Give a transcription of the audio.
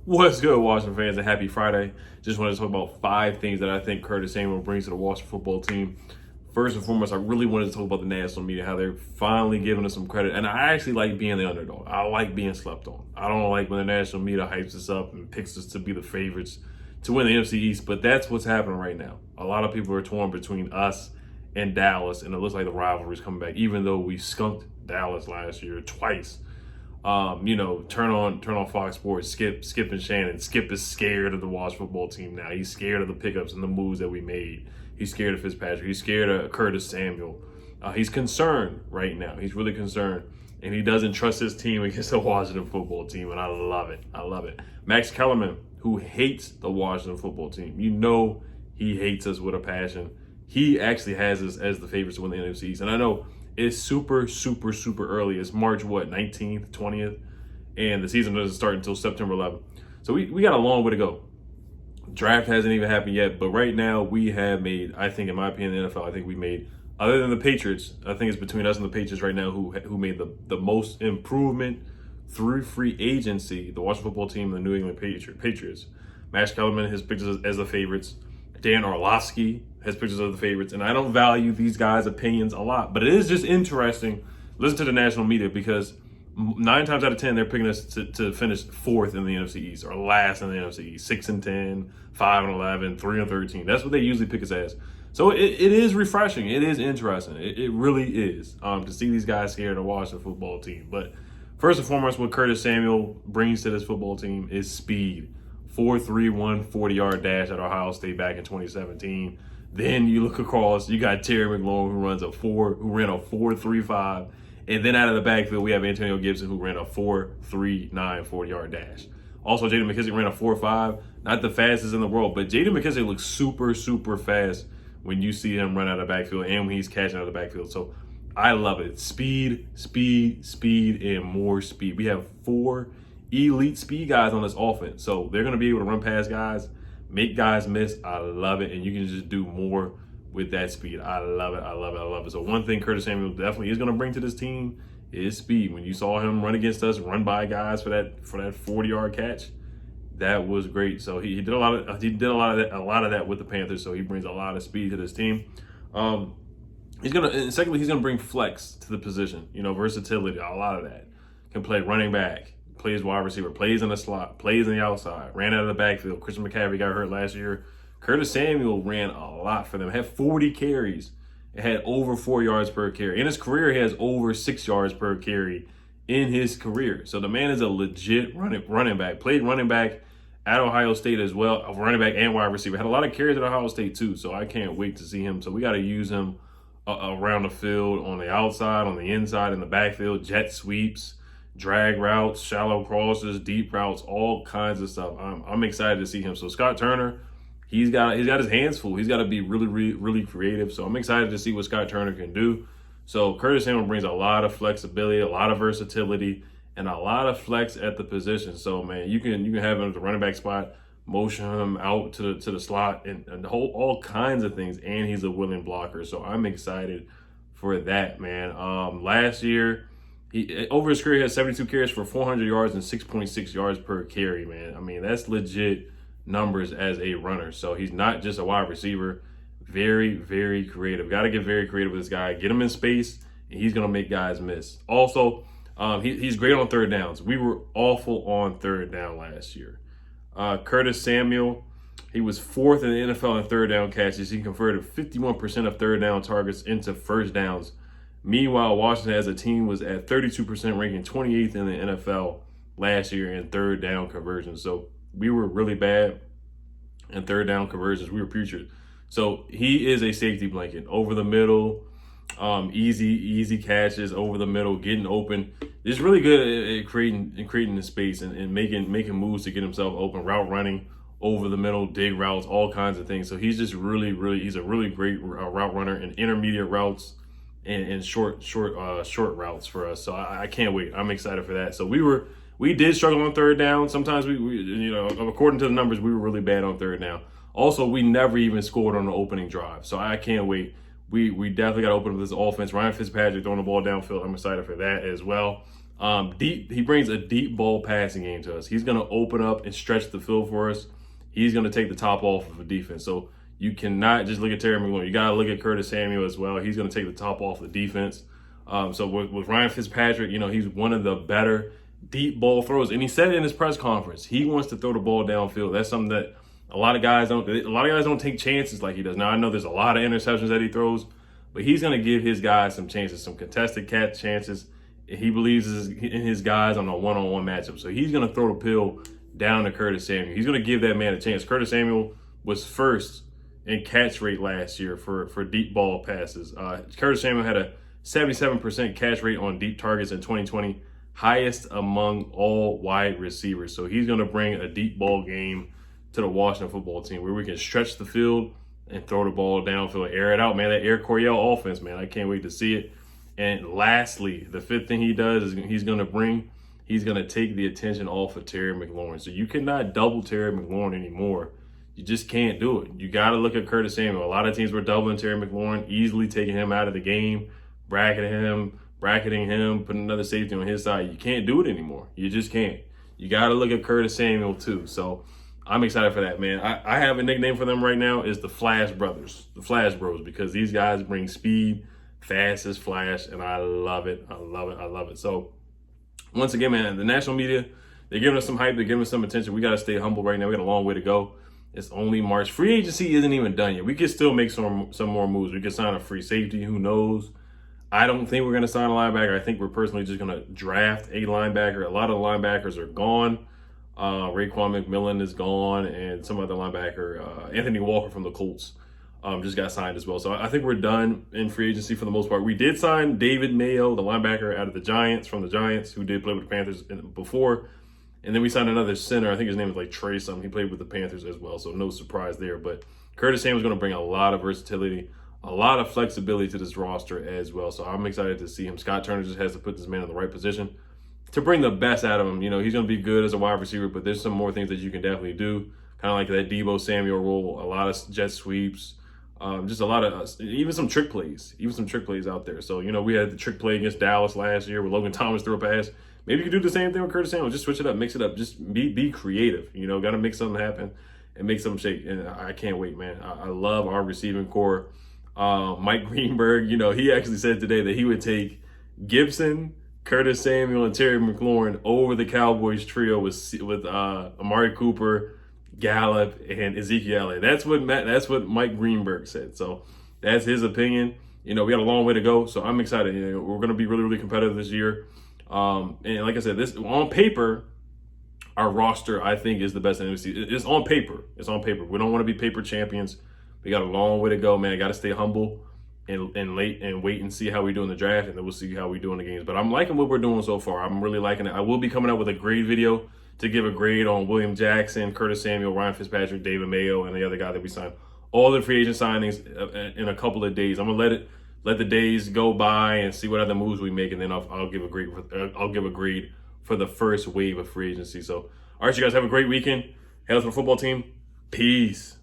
What's good, Washington fans, and happy Friday. Just wanted to talk about 5 things that I think Curtis Samuel brings to the Washington football team. First and foremost, I really wanted to talk about the national media, how they're finally giving us some credit. And I actually like being the underdog. I like being slept on. I don't like when the national media hypes us up and picks us to be the favorites to win the NFC East, but that's what's happening right now. A lot of people are torn between us and Dallas, and it looks like the rivalry's coming back, even though we skunked Dallas last year twice. Turn on Fox Sports, Skip and Shannon. Skip is scared of the Washington football team now. He's scared of the pickups and the moves that we made. He's scared of Fitzpatrick. He's scared of Curtis Samuel. He's concerned right now. He's really concerned. And he doesn't trust his team against the Washington football team. And I love it. I love it. Max Kellerman, who hates the Washington football team. You know he hates us with a passion. He actually has us as the favorites to win the NFC East. And I know it's super early. It's March, 19th, 20th. And the season doesn't start until September 11th. So we got a long way to go. Draft hasn't even happened yet. But right now we have made, I think, in my opinion, the NFL, I think we made, other than the Patriots, I think it's between us and the Patriots right now who made the most improvement through free agency, the Washington football team and the New England Patriots. Max Kellerman has picked us as the favorites. Dan Orlovsky has pictures of the favorites, and I don't value these guys' opinions a lot, but it is just interesting. Listen to the national media, because 9 times out of 10 they're picking us to finish 4th in the NFC East or last in the NFC East, 6-10, 5-11, 3-13. That's what they usually pick us as. So it is refreshing. It is interesting. It really is to see these guys here in the Washington football team. But first and foremost, what Curtis Samuel brings to this football team is speed. 4.31 40-yard dash at Ohio State back in 2017. Then you look across, you got Terry McLaurin who ran a 4.35, and then out of the backfield we have Antonio Gibson who ran a 4.39 40-yard dash. Also, J.D. McKissick ran a 4.5, not the fastest in the world, but J.D. McKissick looks super fast when you see him run out of the backfield and when he's catching out of the backfield. So I love it. Speed, and more speed. We have 4 elite speed guys on this offense, so they're going to be able to run past guys, make guys miss. I love it, and you can just do more with that speed. I love it. So one thing Curtis Samuel definitely is going to bring to this team is speed. When you saw him run against us, run by guys for that 40-yard catch, that was great. So he did a lot of that with the Panthers. So he brings a lot of speed to this team. He's gonna bring flex to the position. Versatility, a lot of that. Can play running back, plays wide receiver, plays in the slot, plays in the outside, ran out of the backfield. Christian McCaffrey got hurt last year. Curtis Samuel ran a lot for them. Had 40 carries. It had over 4 yards per carry. In his career, he has over 6 yards per carry in his career. So the man is a legit running back. Played running back at Ohio State as well, a running back and wide receiver. Had a lot of carries at Ohio State too, so I can't wait to see him. So we got to use him around the field, on the outside, on the inside, in the backfield, jet sweeps, drag routes, shallow crosses, deep routes, all kinds of stuff. I'm excited to see him. So Scott Turner, he's got his hands full. He's got to be really creative. So I'm excited to see what Scott Turner can do. So Curtis Samuel brings a lot of flexibility, a lot of versatility, and a lot of flex at the position. So man, you can have him at the running back spot, motion him out to the slot, and all kinds of things. And he's a willing blocker. So I'm excited for that, man. Last year, he over his career he had 72 carries for 400 yards and 6.6 yards per carry, man. I mean, that's legit numbers as a runner. So he's not just a wide receiver. Very creative. Got to get very creative with this guy. Get him in space, and he's going to make guys miss. Also, he's great on third downs. We were awful on third down last year. Curtis Samuel, he was 4th in the NFL in third down catches. He converted 51% of third down targets into first downs. Meanwhile, Washington as a team was at 32%, ranking 28th in the NFL last year in third down conversions. So we were really bad in third down conversions. We were putrid. So he is a safety blanket over the middle, easy catches over the middle, getting open. He's really good at creating the space and making moves to get himself open, route running over the middle, dig routes, all kinds of things. So he's just he's a really great route runner in intermediate routes and short routes for us. So I can't wait. I'm excited for that. So we did struggle on third down. Sometimes we according to the numbers, we were really bad on third down. Also, we never even scored on the opening drive. So I can't wait. We definitely got to open up this offense. Ryan Fitzpatrick throwing the ball downfield. I'm excited for that as well. He brings a deep ball passing game to us. He's going to open up and stretch the field for us. He's going to take the top off of the defense. So you cannot just look at Terry McLaurin. You got to look at Curtis Samuel as well. He's going to take the top off the defense. So with Ryan Fitzpatrick, he's one of the better deep ball throws. And he said it in his press conference. He wants to throw the ball downfield. That's something that a lot of guys don't take chances like he does. Now, I know there's a lot of interceptions that he throws, but he's going to give his guys some chances, some contested catch chances. He believes in his guys on a one-on-one matchup. So he's going to throw the pill down to Curtis Samuel. He's going to give that man a chance. Curtis Samuel was first in catch rate last year for deep ball passes. Curtis Samuel had a 77% catch rate on deep targets in 2020, highest among all wide receivers. So he's going to bring a deep ball game to the Washington football team where we can stretch the field and throw the ball downfield, air it out, man. That Air Coryell offense, man, I can't wait to see it. And lastly, the fifth thing he does is he's going to take the attention off of Terry McLaurin. So you cannot double Terry McLaurin anymore. You just can't do it. You got to look at Curtis Samuel. A lot of teams were doubling Terry McLaurin, easily taking him out of the game, bracketing him, putting another safety on his side. You can't do it anymore. You just can't. You got to look at Curtis Samuel too. So I'm excited for that, man. I have a nickname for them right now. Is the Flash Brothers, the Flash Bros, because these guys bring speed, fast as Flash, and I love it. I love it. So once again, man, the national media, they're giving us some hype. They're giving us some attention. We got to stay humble right now. We got a long way to go. It's only March. Free agency isn't even done yet. We could still make some more moves. We could sign a free safety. Who knows? I don't think we're going to sign a linebacker. I think we're personally just going to draft a linebacker. A lot of the linebackers are gone. Raekwon McMillan is gone, and some other linebacker, Anthony Walker from the Colts, just got signed as well. So I think we're done in free agency for the most part. We did sign David Mayo, the linebacker out of the Giants, from the Giants, who did play with the Panthers before. And then we signed another center. I think his name is like Trey something. He played with the Panthers as well, so no surprise there. But Curtis Samuel's going to bring a lot of versatility, a lot of flexibility to this roster as well. So I'm excited to see him. Scott Turner just has to put this man in the right position to bring the best out of him. He's going to be good as a wide receiver, but there's some more things that you can definitely do. Kind of like that Deebo Samuel role, a lot of jet sweeps, just a lot of, even some trick plays out there. So, we had the trick play against Dallas last year where Logan Thomas threw a pass. Maybe you could do the same thing with Curtis Samuel. Just switch it up, mix it up. Just be creative. Got to make something happen and make something shake. And I can't wait, man. I love our receiving core. Mike Greenberg, he actually said today that he would take Gibson, Curtis Samuel, and Terry McLaurin over the Cowboys trio with Amari Cooper, Gallup, and Ezekiel Elliott. That's what Mike Greenberg said. So that's his opinion. We got a long way to go. So I'm excited. We're going to be really, really competitive this year. And like I said, this on paper, our roster I think is the best in the NFC. It's on paper. We don't want to be paper champions. We got a long way to go, man. Got to stay humble and wait and see how we do in the draft, and then we'll see how we do in the games. But I'm liking what we're doing so far. I'm really liking it. I will be coming out with a grade video to give a grade on William Jackson, Curtis Samuel, Ryan Fitzpatrick, David Mayo, and the other guy that we signed. All the free agent signings in a couple of days. I'm gonna let the days go by and see what other moves we make, and then I'll give a grade. I'll give a grade for the first wave of free agency. So, all right, you guys have a great weekend. Hail to the football team. Peace.